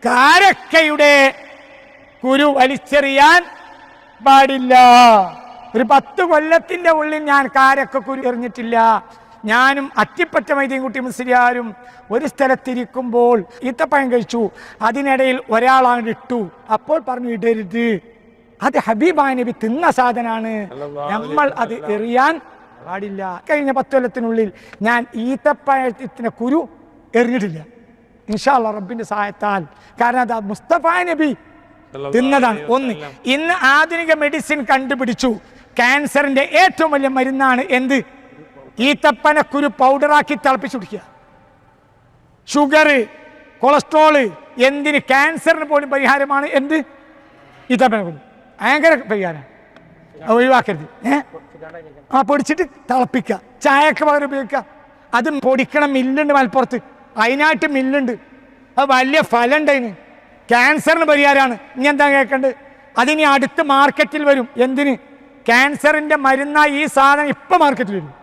കാരക്കയുടെ കുരു വലിച്ചെറിയാൻ പാടില്ല. ഒരു 10 കൊല്ലത്തിന്റെ ഉള്ളിൽ ഞാൻ കാരക്ക കുരു എറിഞ്ഞിട്ടില്ല. ഞാനും അറ്റിപ്പറ്റ മൈദീൻകുട്ടി മുസ്ലിയാരും ഒരു സ്ഥലത്തിരിക്കുമ്പോൾ ഈത്തപ്പഴം കഴിച്ചു. അതിനിടയിൽ ഒരാളാണ് ഇട്ടു. അപ്പോൾ പറഞ്ഞു ഇടരുത്, അത് ഹബീബായ നബി തിന്ന സാധനാണ്, നമ്മൾ അത് എറിയാൻ പാടില്ല. കഴിഞ്ഞ 10 കൊല്ലത്തിനുള്ളിൽ ഞാൻ ഈത്തപ്പഴത്തിന്റെ കുരു എറിഞ്ഞിട്ടില്ല ഇൻഷാ അല്ലാഹ് റബ്ബിന്റെ സഹായത്താൽ. കാരണം അത് മുസ്തഫ നബി തിന്നതാണ്. ഒന്ന്, ഇന്ന് ആധുനിക മെഡിസിൻ കണ്ടുപിടിച്ചു ക്യാൻസറിന്റെ ഏറ്റവും വലിയ മരുന്നാണ് എന്ത്? ഈത്തപ്പനക്കുരു പൗഡറാക്കി തിളപ്പിച്ചു കുടിക്കുക. ഷുഗർ, കൊളസ്ട്രോള്, എന്തിന് ക്യാൻസറിന് പോലും പരിഹാരമാണ് എന്ത്? ഈത്തപ്പനക്കുരു. ഭയങ്കര പരിഹാരമാണ്, ഒഴിവാക്കരുത്. പൊടിച്ചിട്ട് തിളപ്പിക്കുക, ചായക്ക് പകരം ഉപയോഗിക്കുക. അത് പൊടിക്കണം, മില്ലുണ്ട് മലപ്പുറത്ത്, അതിനായിട്ട് മില്ലുണ്ട്. അത് വലിയ ഫലം ഉണ്ട് അതിന്. ക്യാൻസറിന് പരിഹാരമാണ്. ഇനി എന്താ കേൾക്കേണ്ടത്? അതിനി അടുത്ത് മാർക്കറ്റിൽ വരും. എന്തിന്? ക്യാൻസറിന്റെ മരുന്നായി ഈ സാധനം ഇപ്പം മാർക്കറ്റിൽ വരും.